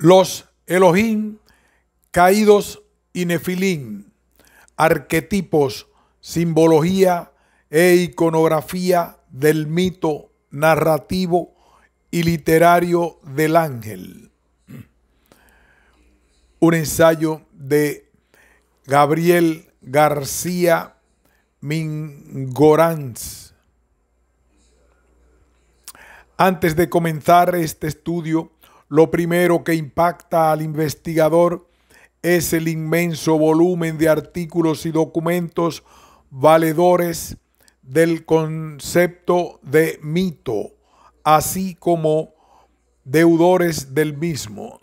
Los Elohim caídos y Nefilim, arquetipos, simbología e iconografía del mito narrativo y literario del ángel. Un ensayo de Gabriel García Mingoranz. Antes de comenzar este estudio, lo primero que impacta al investigador es el inmenso volumen de artículos y documentos valedores del concepto de mito, así como deudores del mismo.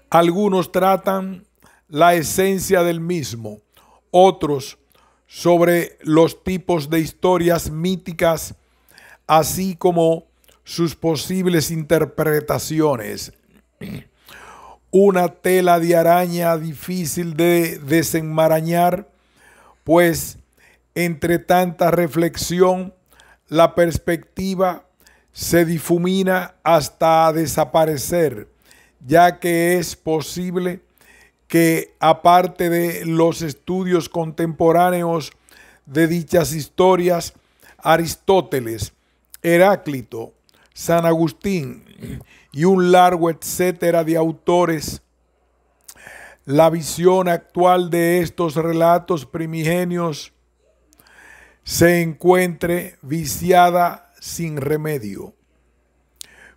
Algunos tratan la esencia del mismo, otros sobre los tipos de historias míticas, así como sus posibles interpretaciones. Una tela de araña difícil de desenmarañar, pues entre tanta reflexión la perspectiva se difumina hasta desaparecer, ya que es posible que, aparte de los estudios contemporáneos de dichas historias, Aristóteles, Heráclito, San Agustín y un largo etcétera de autores, la visión actual de estos relatos primigenios se encuentre viciada sin remedio.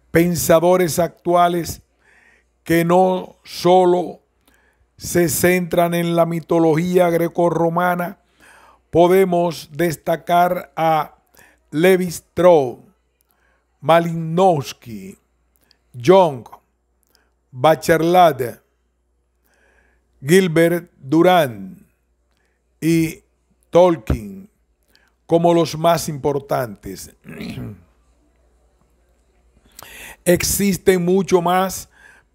Pensadores actuales que no solo se centran en la mitología grecorromana, podemos destacar a Levi-Strauss, Malinowski, Jung, Bachelard, Gilbert Durand y Tolkien como los más importantes. Existen mucho más,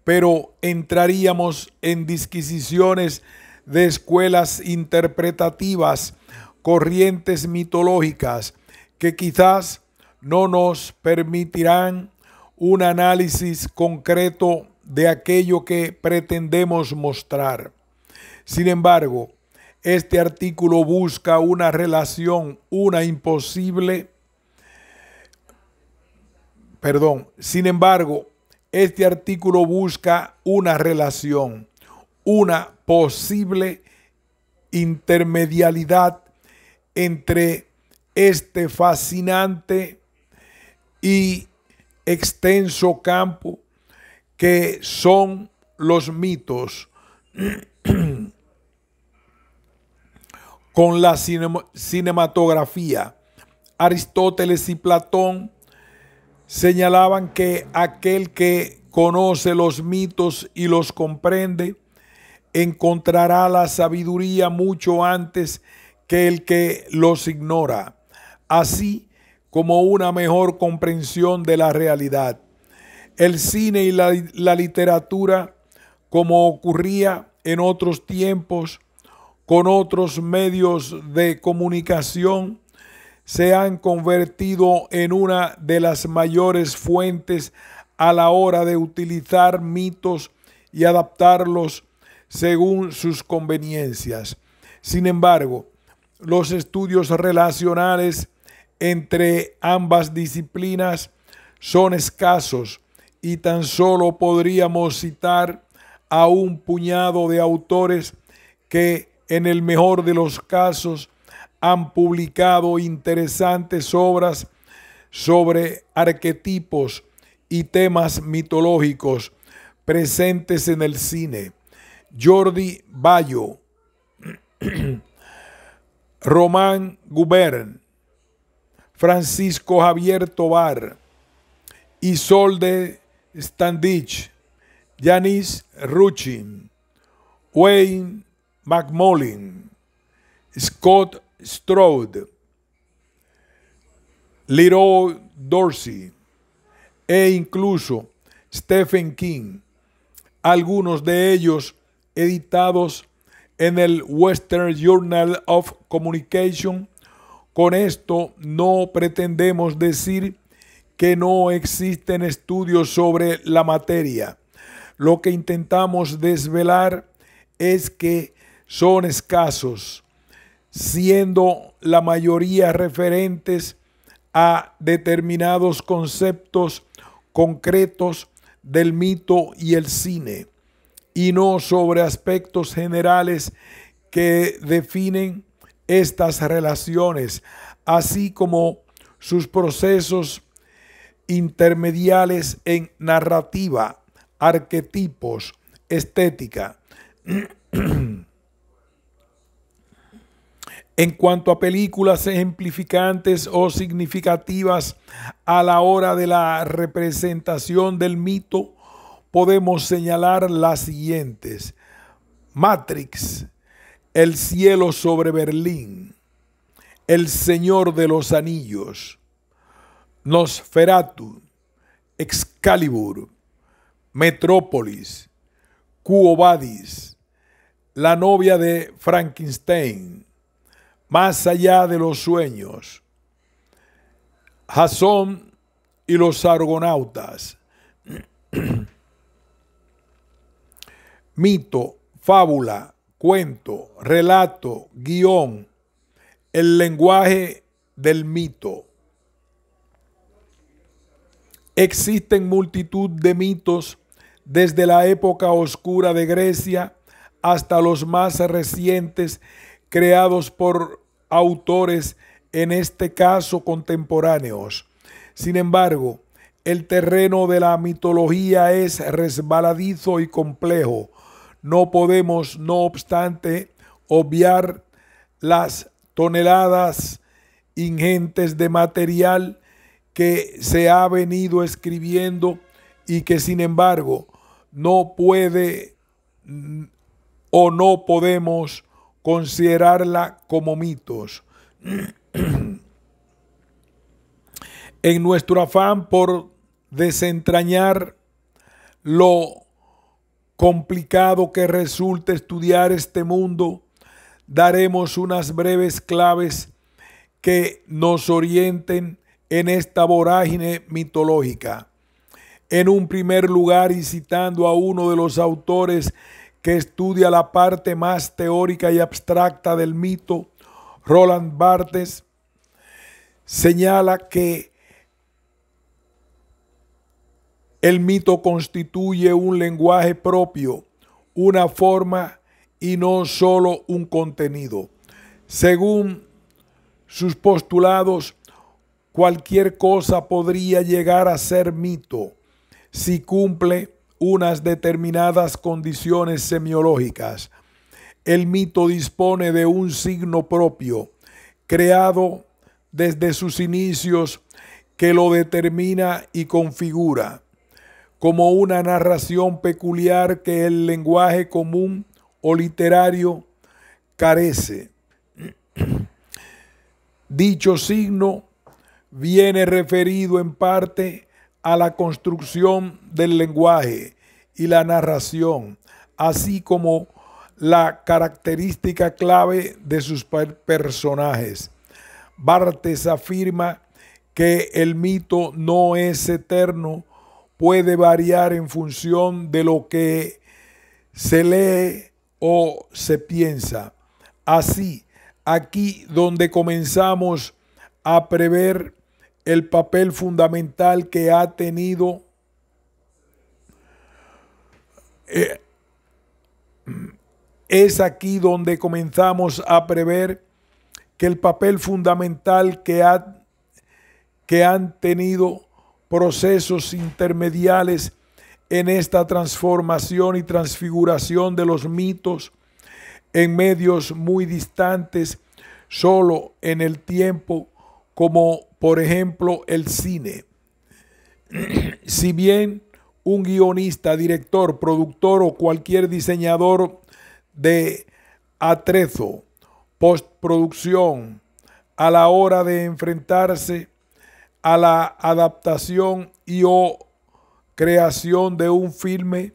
pero entraríamos en disquisiciones de escuelas interpretativas, corrientes mitológicas que quizás no nos permitirán un análisis concreto de aquello que pretendemos mostrar. Sin embargo, este artículo busca una relación, este artículo busca una relación, una posible intermedialidad entre este fascinante y extenso campo que son los mitos con la cinematografía. Aristóteles y Platón señalaban que aquel que conoce los mitos y los comprende encontrará la sabiduría mucho antes que el que los ignora, así como una mejor comprensión de la realidad. El cine y la literatura, como ocurría en otros tiempos con otros medios de comunicación, se han convertido en una de las mayores fuentes a la hora de utilizar mitos y adaptarlos según sus conveniencias. Sin embargo, los estudios relacionales entre ambas disciplinas son escasos y tan solo podríamos citar a un puñado de autores que, en el mejor de los casos, han publicado interesantes obras sobre arquetipos y temas mitológicos presentes en el cine. Jordi Bayo, Román Gubern, Francisco Javier Tovar, Isolde Standich, Yanis Ruchin, Wayne McMullen, Scott Stroud, Leroy Dorsey e incluso Stephen King, algunos de ellos editados en el Western Journal of Communication. Con esto no pretendemos decir que no existen estudios sobre la materia. Lo que intentamos desvelar es que son escasos, siendo la mayoría referentes a determinados conceptos concretos del mito y el cine, y no sobre aspectos generales que definen estas relaciones, así como sus procesos intermediales en narrativa, arquetipos, estética. En cuanto a películas ejemplificantes o significativas a la hora de la representación del mito, podemos señalar las siguientes: Matrix, El cielo sobre Berlín, El Señor de los Anillos, Nosferatu, Excalibur, Metrópolis, Quo Vadis, La novia de Frankenstein, Más allá de los sueños, Jasón y los argonautas. Mito, fábula, cuento, relato, guión, el lenguaje del mito. Existen multitud de mitos desde la época oscura de Grecia hasta los más recientes, creados por autores, en este caso contemporáneos. Sin embargo, el terreno de la mitología es resbaladizo y complejo. No podemos, no obstante, obviar las toneladas ingentes de material que se ha venido escribiendo y que, sin embargo, no puede o no podemos considerarla como mitos. En nuestro afán por desentrañar lo complicado que resulta estudiar este mundo, daremos unas breves claves que nos orienten en esta vorágine mitológica. En un primer lugar, y citando a uno de los autores que estudia la parte más teórica y abstracta del mito, Roland Barthes, señala que el mito constituye un lenguaje propio, una forma y no solo un contenido. Según sus postulados, cualquier cosa podría llegar a ser mito si cumple unas determinadas condiciones semiológicas. El mito dispone de un signo propio, creado desde sus inicios, que lo determina y configura, como una narración peculiar que el lenguaje común o literario carece. Dicho signo viene referido en parte a la construcción del lenguaje y la narración, así como la característica clave de sus personajes. Barthes afirma que el mito no es eterno, puede variar en función de lo que se lee o se piensa. Así, aquí donde comenzamos a prever el papel fundamental que ha tenido es aquí donde comenzamos a prever que el papel fundamental que han tenido procesos intermediales en esta transformación y transfiguración de los mitos en medios muy distantes, solo en el tiempo, como por ejemplo el cine. Si bien un guionista, director, productor o cualquier diseñador de atrezo, postproducción, a la hora de enfrentarse a la adaptación y o creación de un filme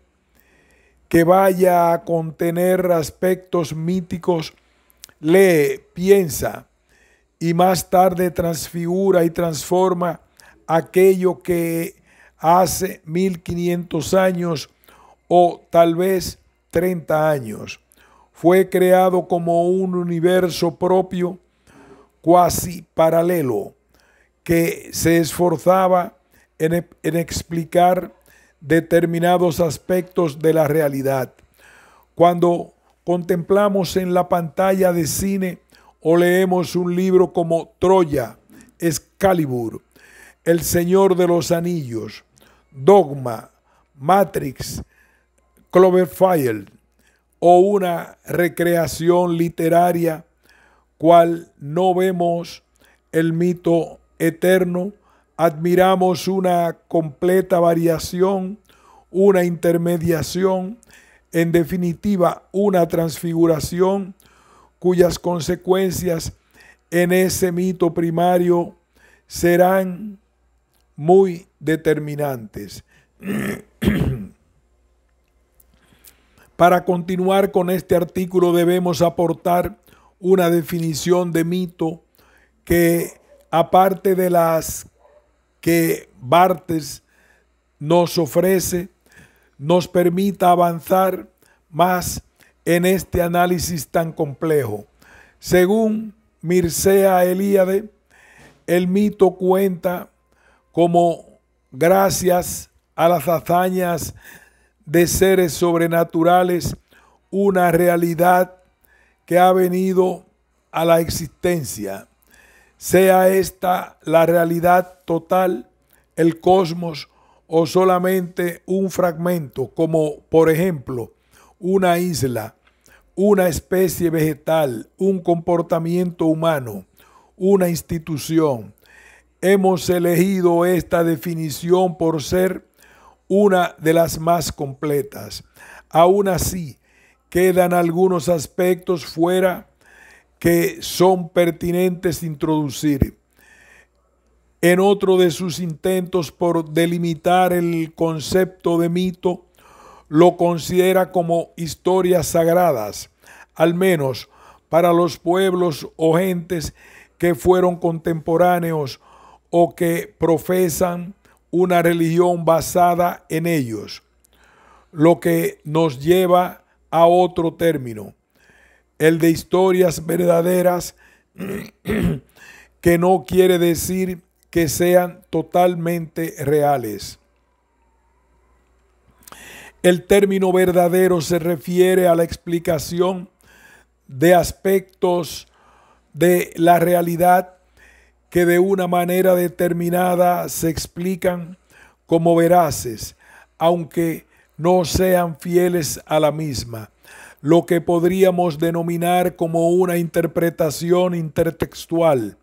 que vaya a contener aspectos míticos, lee, piensa y más tarde transfigura y transforma aquello que hace 1500 años o tal vez 30 años. Fue creado como un universo propio, cuasi paralelo, que se esforzaba en explicar determinados aspectos de la realidad. Cuando contemplamos en la pantalla de cine o leemos un libro como Troya, Excalibur, El Señor de los Anillos, Dogma, Matrix, Cloverfield o una recreación literaria, cual no vemos el mito eterno, admiramos una completa variación, una intermediación, en definitiva una transfiguración cuyas consecuencias en ese mito primario serán muy determinantes. Para continuar con este artículo debemos aportar una definición de mito que, aparte de las que Barthes nos ofrece, nos permita avanzar más en este análisis tan complejo. Según Mircea Eliade, el mito cuenta como, gracias a las hazañas de seres sobrenaturales, una realidad que ha venido a la existencia, sea esta la realidad total, el cosmos, o solamente un fragmento, como por ejemplo una isla, una especie vegetal, un comportamiento humano, una institución. Hemos elegido esta definición por ser una de las más completas. Aún así, quedan algunos aspectos fuera que son pertinentes introducir. En otro de sus intentos por delimitar el concepto de mito, lo considera como historias sagradas, al menos para los pueblos o gentes que fueron contemporáneos o que profesan una religión basada en ellos, lo que nos lleva a otro término, el de historias verdaderas, que no quiere decir que sean totalmente reales. El término verdadero se refiere a la explicación de aspectos de la realidad que de una manera determinada se explican como veraces, aunque no sean fieles a la misma, lo que podríamos denominar como una interpretación intertextual.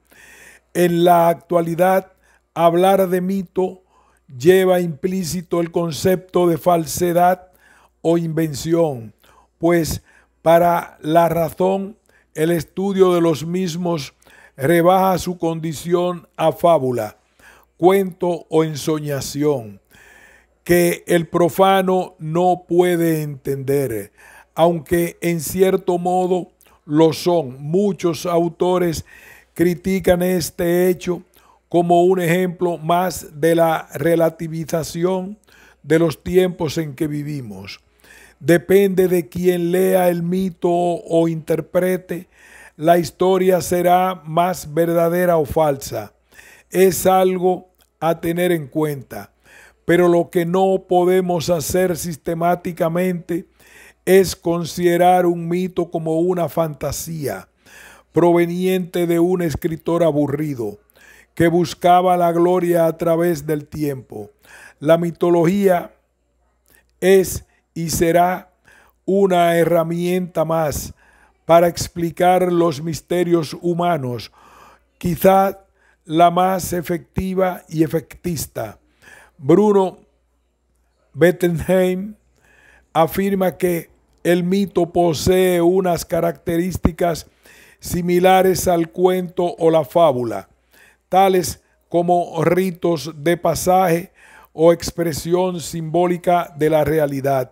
En la actualidad, hablar de mito lleva implícito el concepto de falsedad o invención, pues para la razón el estudio de los mismos rebaja su condición a fábula, cuento o ensoñación, que el profano no puede entender, aunque en cierto modo lo son. Muchos autores critican este hecho como un ejemplo más de la relativización de los tiempos en que vivimos. Depende de quien lea el mito o interprete, la historia será más verdadera o falsa. Es algo a tener en cuenta, pero lo que no podemos hacer sistemáticamente es considerar un mito como una fantasía proveniente de un escritor aburrido que buscaba la gloria a través del tiempo. La mitología es y será una herramienta más para explicar los misterios humanos, quizá la más efectiva y efectista. Bruno Bettelheim afirma que el mito posee unas características similares al cuento o la fábula, tales como ritos de pasaje o expresión simbólica de la realidad,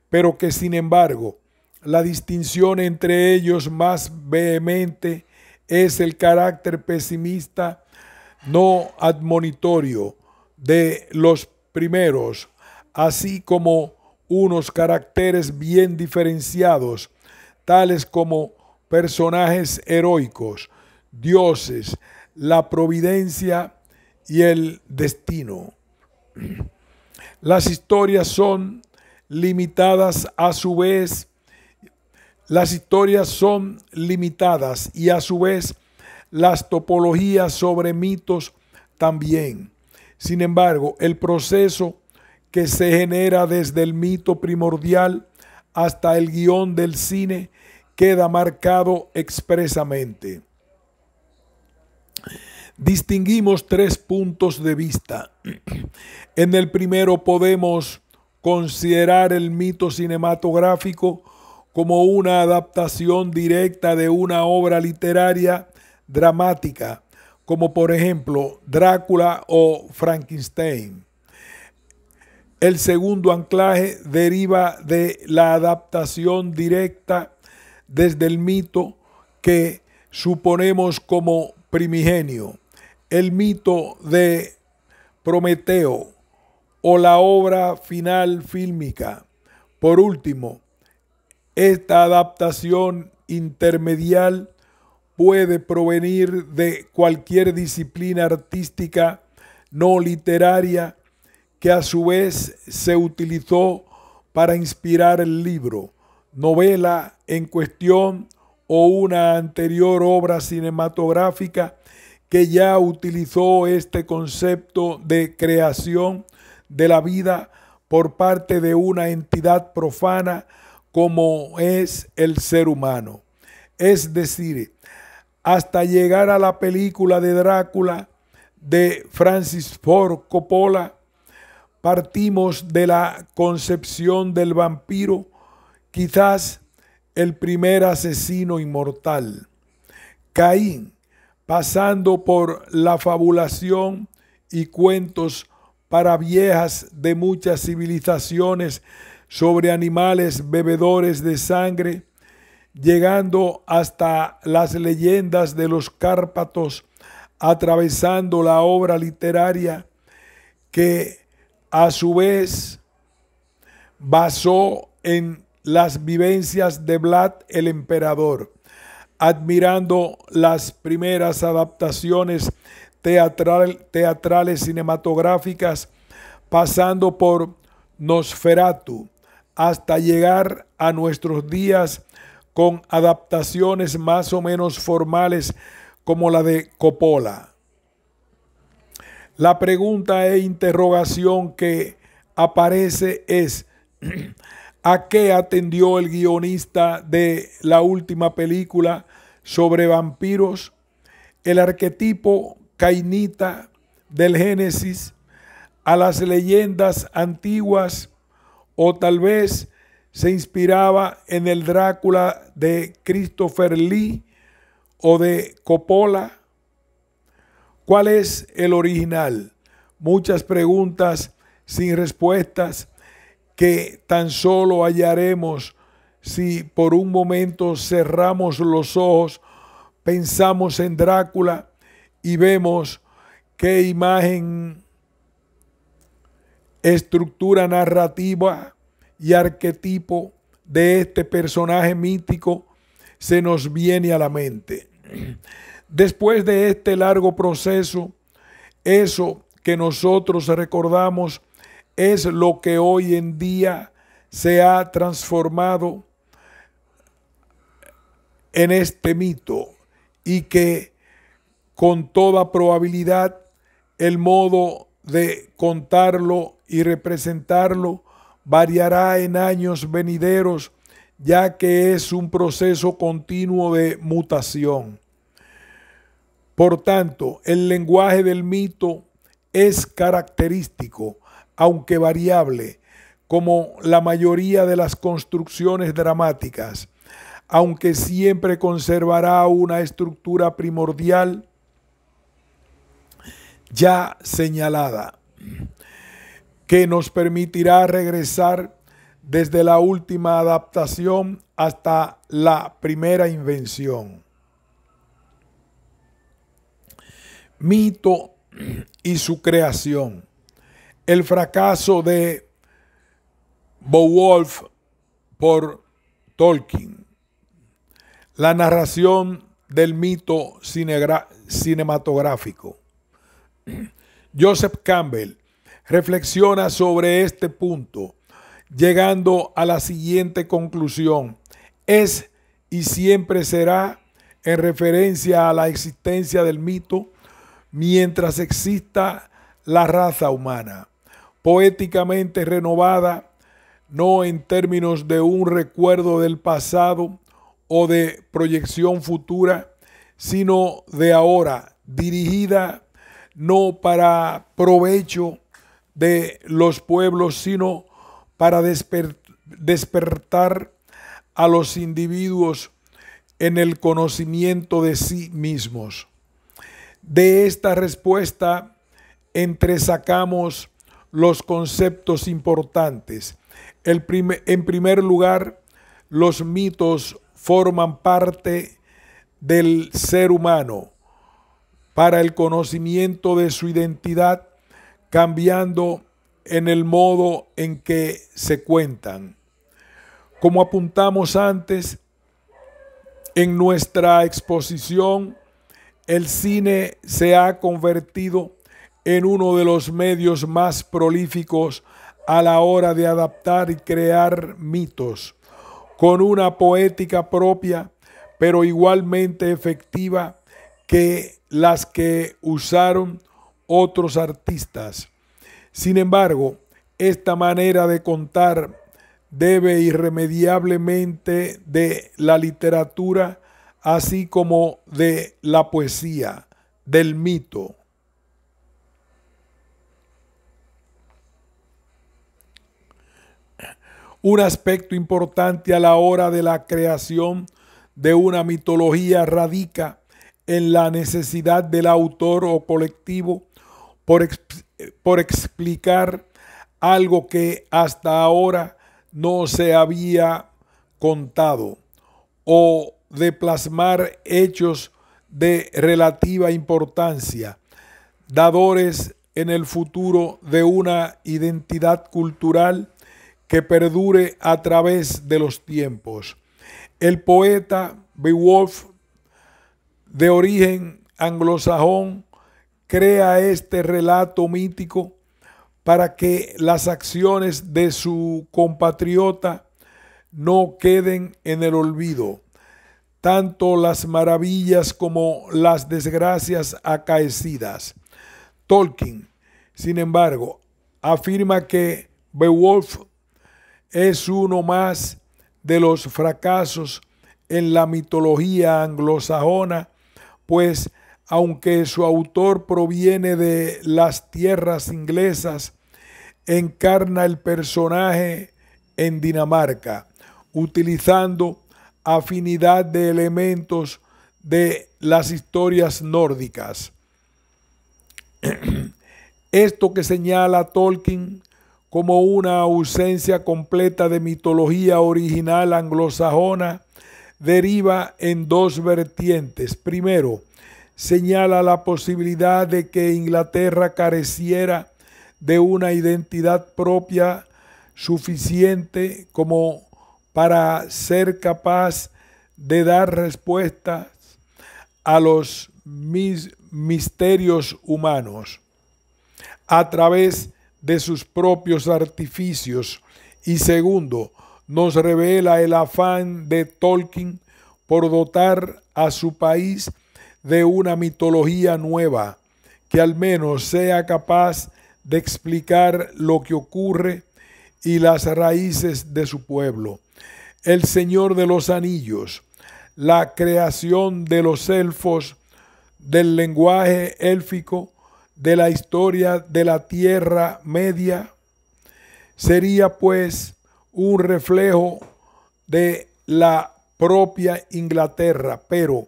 pero que sin embargo la distinción entre ellos más vehemente es el carácter pesimista no admonitorio de los primeros, así como unos caracteres bien diferenciados, tales como personajes heroicos, dioses, la providencia y el destino. Las historias son limitadas a su vez. Las historias son limitadas y a su vez las topologías sobre mitos también. Sin embargo, el proceso que se genera desde el mito primordial hasta el guión del cine queda marcado expresamente. Distinguimos tres puntos de vista. En el primero podemos considerar el mito cinematográfico como una adaptación directa de una obra literaria dramática, como por ejemplo Drácula o Frankenstein. El segundo anclaje deriva de la adaptación directa desde el mito que suponemos como primigenio, el mito de Prometeo o la obra final fílmica. Por último, esta adaptación intermedial puede provenir de cualquier disciplina artística no literaria que a su vez se utilizó para inspirar el libro, novela en cuestión o una anterior obra cinematográfica que ya utilizó este concepto de creación de la vida por parte de una entidad profana como es el ser humano. Es decir, hasta llegar a la película de Drácula de Francis Ford Coppola, partimos de la concepción del vampiro, quizás el primer asesino inmortal, Caín, pasando por la fabulación y cuentos para viejas de muchas civilizaciones sobre animales bebedores de sangre, llegando hasta las leyendas de los Cárpatos, atravesando la obra literaria que a su vez basó en las vivencias de Vlad el Emperador, admirando las primeras adaptaciones teatrales cinematográficas, pasando por Nosferatu, hasta llegar a nuestros días con adaptaciones más o menos formales como la de Coppola. La pregunta e interrogación que aparece es: ¿a qué atendió el guionista de la última película sobre vampiros? El arquetipo cainita del Génesis, a las leyendas antiguas, o tal vez se inspiraba en el Drácula de Christopher Lee o de Coppola. ¿Cuál es el original? Muchas preguntas sin respuestas que tan solo hallaremos si por un momento cerramos los ojos, pensamos en Drácula y vemos qué imagen, estructura narrativa y arquetipo de este personaje mítico se nos viene a la mente. Después de este largo proceso, eso que nosotros recordamos es lo que hoy en día se ha transformado en este mito, y que con toda probabilidad el modo de contarlo y representarlo variará en años venideros, ya que es un proceso continuo de mutación. Por tanto, el lenguaje del mito es característico, aunque variable, como la mayoría de las construcciones dramáticas, aunque siempre conservará una estructura primordial ya señalada, que nos permitirá regresar desde la última adaptación hasta la primera invención. Mito y su creación. El fracaso de Beowulf por Tolkien. La narración del mito cinematográfico. Joseph Campbell reflexiona sobre este punto, llegando a la siguiente conclusión: es y siempre será, en referencia a la existencia del mito, mientras exista la raza humana, poéticamente renovada, no en términos de un recuerdo del pasado o de proyección futura, sino de ahora, dirigida no para provecho de los pueblos, sino para despertar a los individuos en el conocimiento de sí mismos. De esta respuesta entresacamos los conceptos importantes. En primer lugar, los mitos forman parte del ser humano para el conocimiento de su identidad, cambiando en el modo en que se cuentan. Como apuntamos antes en nuestra exposición, el cine se ha convertido en uno de los medios más prolíficos a la hora de adaptar y crear mitos, con una poética propia, pero igualmente efectiva que las que usaron otros artistas. Sin embargo, esta manera de contar debe irremediablemente de la literatura, así como de la poesía, del mito. Un aspecto importante a la hora de la creación de una mitología radica en la necesidad del autor o colectivo por explicar algo que hasta ahora no se había contado, o de plasmar hechos de relativa importancia, dadores en el futuro de una identidad cultural que perdure a través de los tiempos. El poeta Beowulf, de origen anglosajón, crea este relato mítico para que las acciones de su compatriota no queden en el olvido, tanto las maravillas como las desgracias acaecidas. Tolkien, sin embargo, afirma que Beowulf es uno más de los fracasos en la mitología anglosajona, pues aunque su autor proviene de las tierras inglesas, encarna el personaje en Dinamarca, utilizando afinidad de elementos de las historias nórdicas. Esto que señala Tolkien como una ausencia completa de mitología original anglosajona deriva en dos vertientes. Primero, señala la posibilidad de que Inglaterra careciera de una identidad propia suficiente como para ser capaz de dar respuestas a los misterios humanos a través de sus propios artificios. Y segundo, nos revela el afán de Tolkien por dotar a su país de una mitología nueva que al menos sea capaz de explicar lo que ocurre y las raíces de su pueblo. El Señor de los Anillos, la creación de los elfos, del lenguaje élfico, de la historia de la Tierra Media, sería pues un reflejo de la propia Inglaterra. Pero,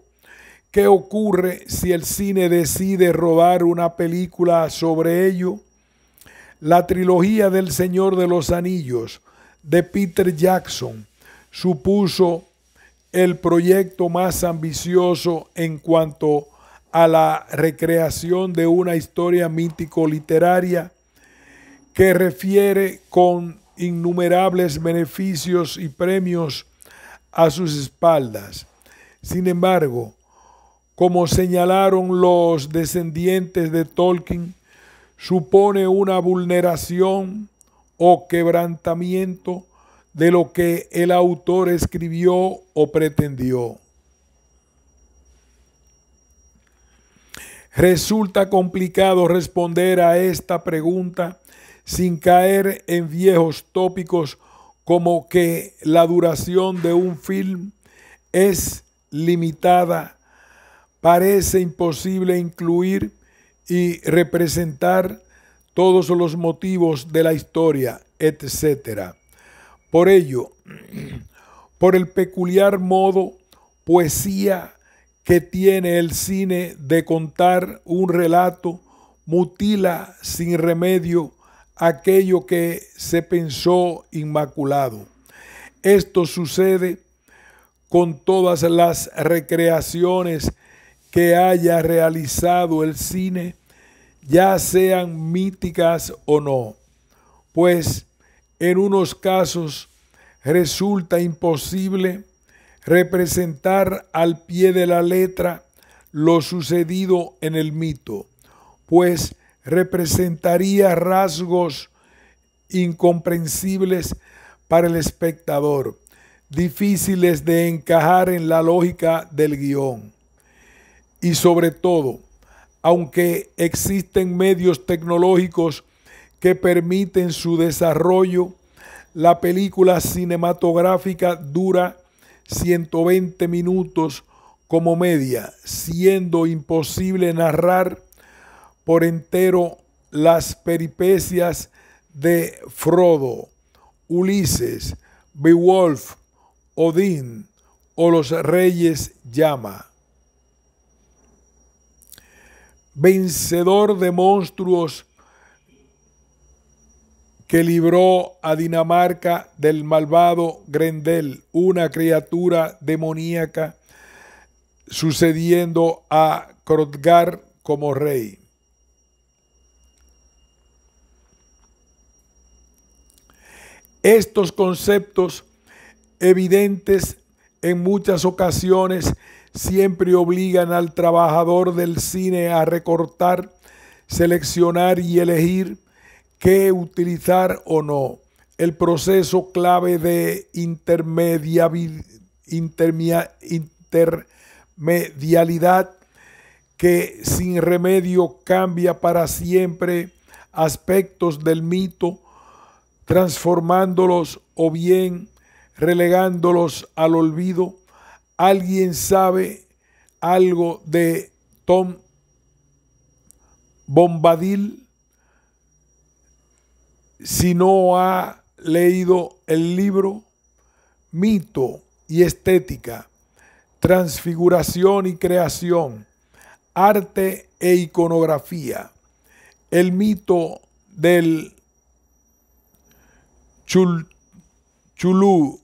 ¿qué ocurre si el cine decide rodar una película sobre ello? La trilogía del Señor de los Anillos de Peter Jackson supuso el proyecto más ambicioso en cuanto a la recreación de una historia mítico-literaria que refiere con innumerables beneficios y premios a sus espaldas. Sin embargo, como señalaron los descendientes de Tolkien, supone una vulneración o quebrantamiento de lo que el autor escribió o pretendió. Resulta complicado responder a esta pregunta sin caer en viejos tópicos como que la duración de un film es limitada. Parece imposible incluir y representar todos los motivos de la historia, etc. Por ello, por el peculiar modo poesía que tiene el cine de contar un relato, mutila sin remedio aquello que se pensó inmaculado. Esto sucede con todas las recreaciones que haya realizado el cine, ya sean míticas o no, pues en unos casos resulta imposible representar al pie de la letra lo sucedido en el mito, pues representaría rasgos incomprensibles para el espectador, difíciles de encajar en la lógica del guión. Y sobre todo, aunque existen medios tecnológicos que permiten su desarrollo, la película cinematográfica dura 120 minutos como media, siendo imposible narrar por entero las peripecias de Frodo, Ulises, Beowulf, Odín o los reyes llama. Vencedor de monstruos que libró a Dinamarca del malvado Grendel, una criatura demoníaca, sucediendo a Hrothgar como rey. Estos conceptos, evidentes en muchas ocasiones, siempre obligan al trabajador del cine a recortar, seleccionar y elegir qué utilizar o no. El proceso clave de intermedialidad que sin remedio cambia para siempre aspectos del mito, transformándolos o bien relegándolos al olvido. ¿Alguien sabe algo de Tom Bombadil? Si no ha leído el libro Mito y Estética, Transfiguración y Creación, Arte e Iconografía, el mito del Chulú,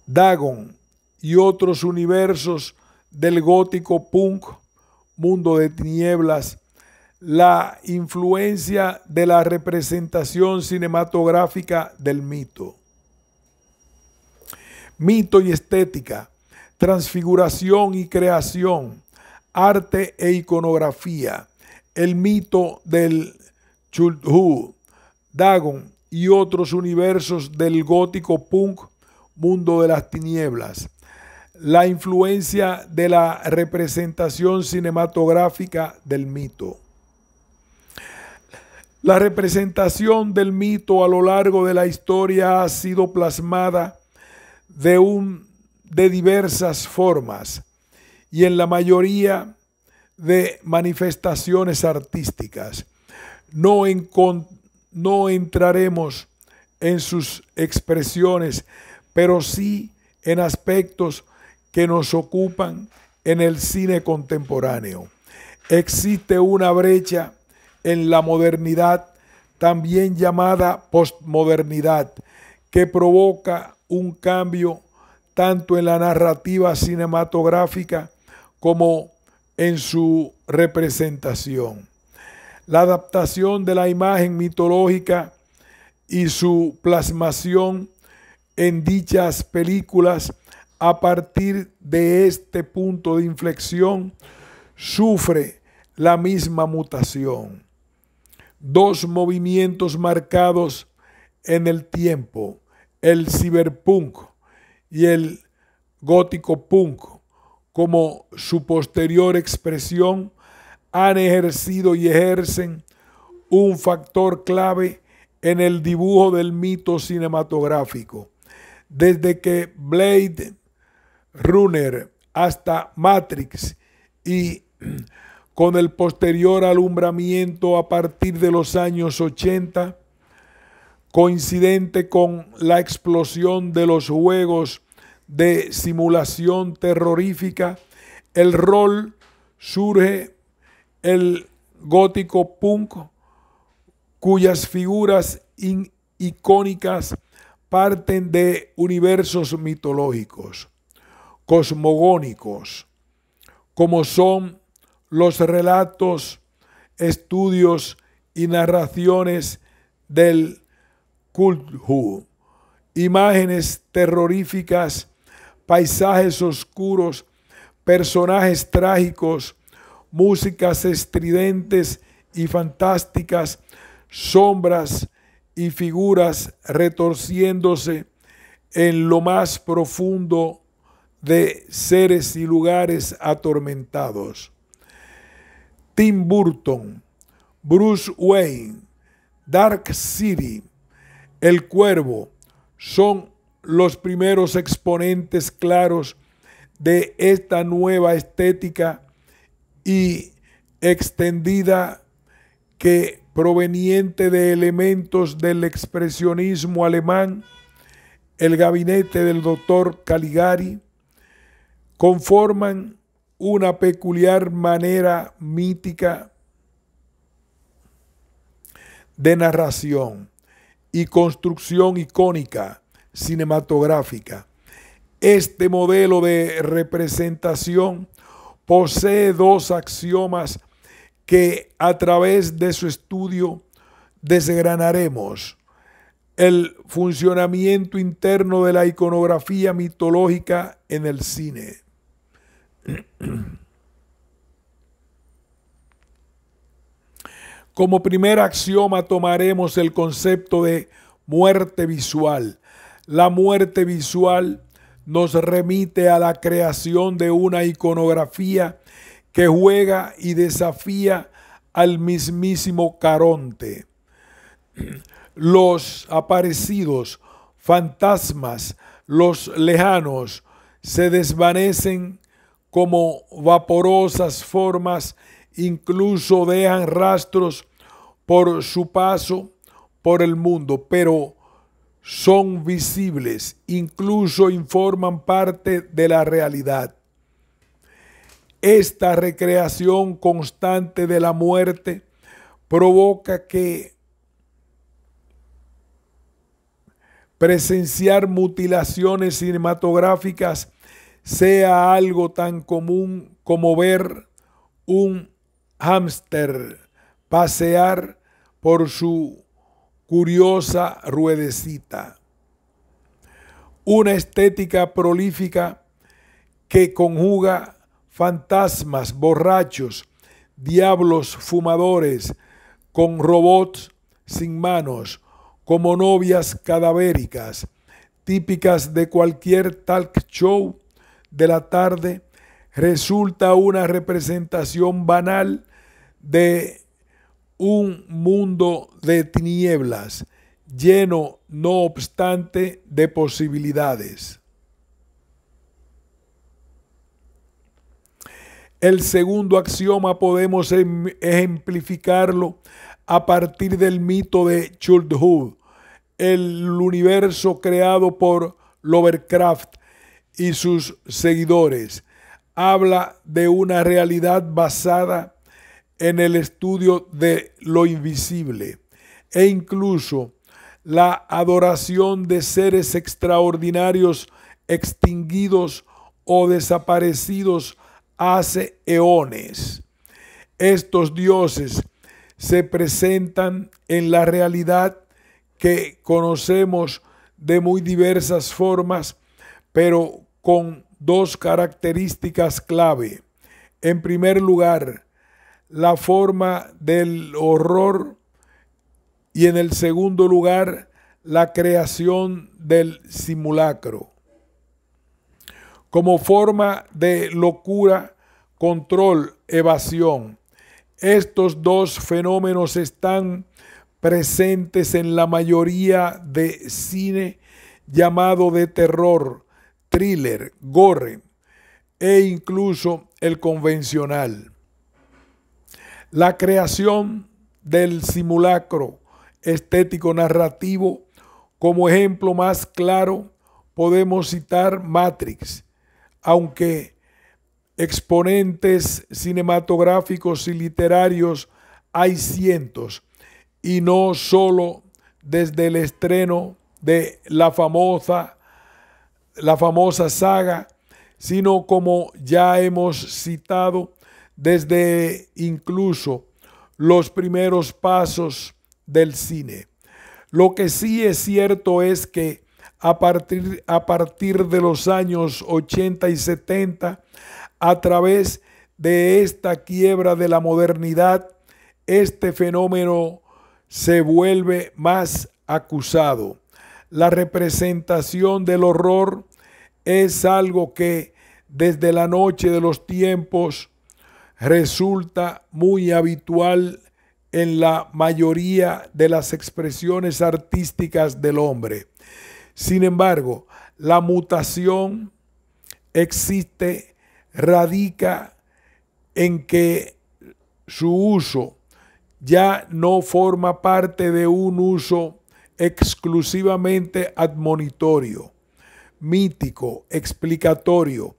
Dagon y otros universos del gótico punk, mundo de tinieblas, la influencia de la representación cinematográfica del mito. Mito y estética, transfiguración y creación, arte e iconografía, el mito del Chulhu, Dagon y otros universos del gótico punk, mundo de las tinieblas, la influencia de la representación cinematográfica del mito. La representación del mito a lo largo de la historia ha sido plasmada de diversas formas y en la mayoría de manifestaciones artísticas. No entraremos en sus expresiones, pero sí en aspectos que nos ocupan en el cine contemporáneo. Existe una brecha en la modernidad, también llamada postmodernidad, que provoca un cambio tanto en la narrativa cinematográfica como en su representación. La adaptación de la imagen mitológica y su plasmación en dichas películas a partir de este punto de inflexión sufre la misma mutación. Dos movimientos marcados en el tiempo, el cyberpunk y el gótico punk, como su posterior expresión, han ejercido y ejercen un factor clave en el dibujo del mito cinematográfico. Desde que Blade Runner hasta Matrix y con el posterior alumbramiento a partir de los años 80, coincidente con la explosión de los juegos de simulación terrorífica, el rol surge el gótico punk, cuyas figuras icónicas parten de universos mitológicos, cosmogónicos, como son los relatos, estudios y narraciones del Cthulhu, imágenes terroríficas, paisajes oscuros, personajes trágicos, músicas estridentes y fantásticas, sombras y figuras retorciéndose en lo más profundo de seres y lugares atormentados. Tim Burton, Bruce Wayne, Dark City, El Cuervo son los primeros exponentes claros de esta nueva estética y extendida que, proveniente de elementos del expresionismo alemán, el gabinete del Dr. Caligari, conforman una peculiar manera mítica de narración y construcción icónica cinematográfica. Este modelo de representación posee dos axiomas que a través de su estudio desgranaremos: el funcionamiento interno de la iconografía mitológica en el cine. Como primer axioma tomaremos el concepto de muerte visual. La muerte visual nos remite a la creación de una iconografía que juega y desafía al mismísimo Caronte. Los aparecidos, fantasmas, los lejanos, se desvanecen como vaporosas formas, incluso dejan rastros por su paso por el mundo, pero son visibles, incluso informan parte de la realidad. Esta recreación constante de la muerte provoca que presenciar mutilaciones cinematográficas sea algo tan común como ver un hámster pasear por su curiosa ruedecita. Una estética prolífica que conjuga fantasmas borrachos, diablos fumadores, con robots sin manos, como novias cadavéricas, típicas de cualquier talk show de la tarde, resulta una representación banal de un mundo de tinieblas, lleno, no obstante, de posibilidades. El segundo axioma podemos ejemplificarlo a partir del mito de Cthulhu, el universo creado por Lovecraft y sus seguidores. Habla de una realidad basada en el estudio de lo invisible e incluso la adoración de seres extraordinarios extinguidos o desaparecidos hace eones. Estos dioses se presentan en la realidad que conocemos de muy diversas formas, pero con dos características clave. En primer lugar, la forma del horror, y en el segundo lugar, la creación del simulacro. Como forma de locura, control, evasión. Estos dos fenómenos están presentes en la mayoría de cine llamado de terror, thriller, gore e incluso el convencional. La creación del simulacro estético narrativo, como ejemplo más claro podemos citar Matrix, aunque exponentes cinematográficos y literarios hay cientos, y no solo desde el estreno de la famosa saga, sino como ya hemos citado, desde incluso los primeros pasos del cine. Lo que sí es cierto es que a partir de los años 80 y 70, a través de esta quiebra de la modernidad, este fenómeno se vuelve más acusado. La representación del horror es algo que desde la noche de los tiempos resulta muy habitual en la mayoría de las expresiones artísticas del hombre. Sin embargo, la mutación radica en que su uso ya no forma parte de un uso exclusivamente admonitorio, mítico, explicatorio,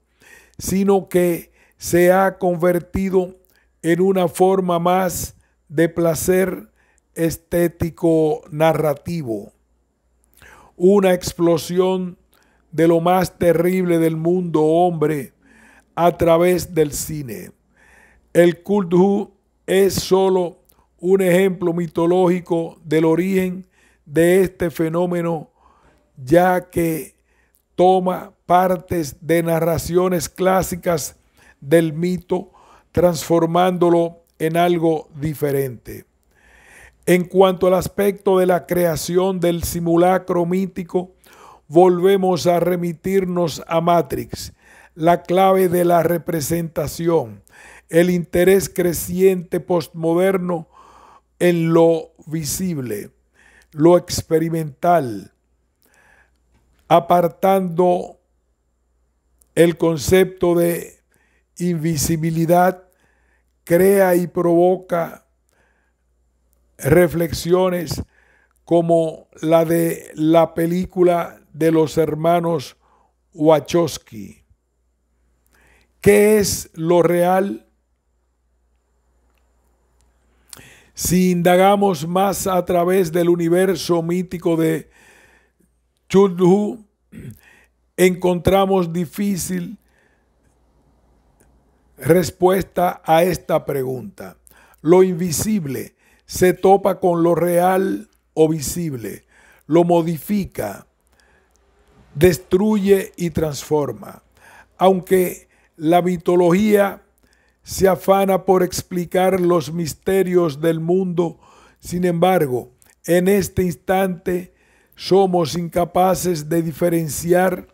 sino que se ha convertido en una forma más de placer estético narrativo, una explosión de lo más terrible del mundo hombre a través del cine. El Cthulhu Who es solo un ejemplo mitológico del origen de este fenómeno, ya que toma partes de narraciones clásicas del mito, transformándolo en algo diferente. En cuanto al aspecto de la creación del simulacro mítico, volvemos a remitirnos a Matrix, la clave de la representación, el interés creciente postmoderno en lo visible, lo experimental, apartando el concepto de invisibilidad, crea y provoca reflexiones como la de la película de los hermanos Wachowski. ¿Qué es lo real? Si indagamos más a través del universo mítico de Cthulhu, encontramos difícil respuesta a esta pregunta. Lo invisible se topa con lo real o visible, lo modifica, destruye y transforma. Aunque la mitología se afana por explicar los misterios del mundo, sin embargo, en este instante somos incapaces de diferenciar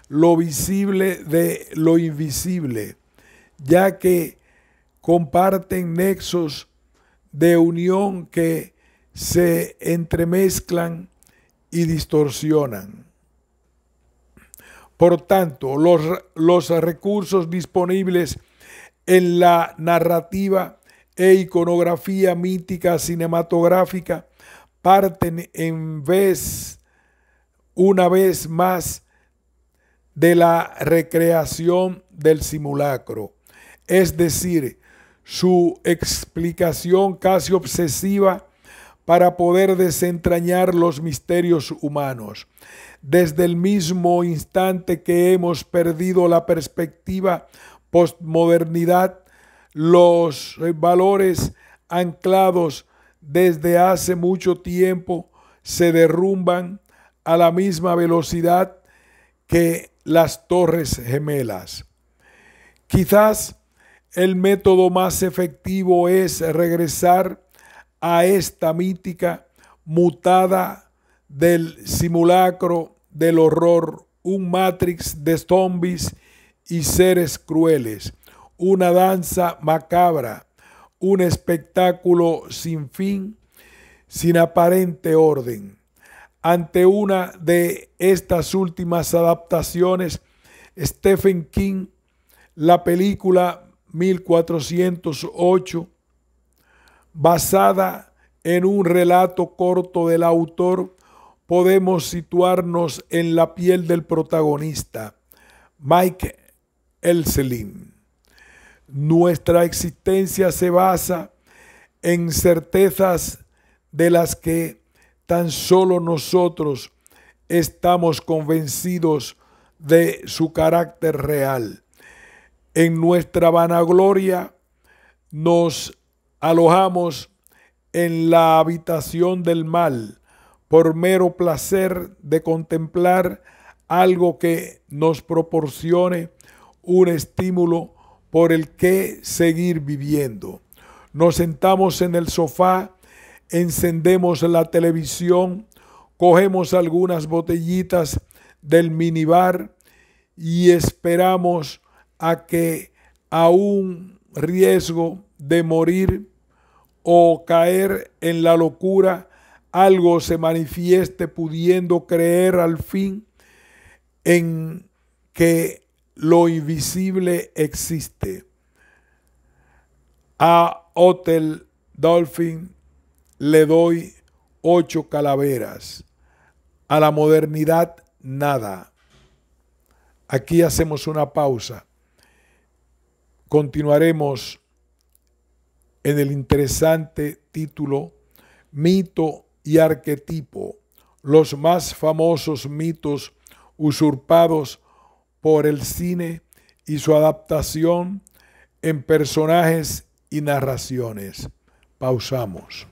lo visible de lo invisible, ya que comparten nexos de unión que se entremezclan y distorsionan. Por tanto, los recursos disponibles en la narrativa e iconografía mítica cinematográfica parten una vez más de la recreación del simulacro, es decir, su explicación casi obsesiva para poder desentrañar los misterios humanos. Desde el mismo instante que hemos perdido la perspectiva postmodernidad, los valores anclados desde hace mucho tiempo se derrumban a la misma velocidad que las Torres Gemelas. Quizás el método más efectivo es regresar a esta mítica mutada del simulacro del horror, un Matrix de zombies y seres crueles, una danza macabra, un espectáculo sin fin, sin aparente orden. Ante una de estas últimas adaptaciones, Stephen King, la película 1408, basada en un relato corto del autor, podemos situarnos en la piel del protagonista, Mike Elselin. Nuestra existencia se basa en certezas de las que tan solo nosotros estamos convencidos de su carácter real. En nuestra vanagloria nos alojamos en la habitación del mal por mero placer de contemplar algo que nos proporcione un estímulo por el que seguir viviendo. Nos sentamos en el sofá, encendemos la televisión, cogemos algunas botellitas del minibar y esperamos a que, a un riesgo de morir o caer en la locura, algo se manifieste, pudiendo creer al fin en que lo invisible existe. A Hotel Dolphin le doy 8 calaveras. A la modernidad, nada. Aquí hacemos una pausa. Continuaremos en el interesante título Mito y arquetipo, los más famosos mitos usurpados por el cine y su adaptación en personajes y narraciones. Pausamos.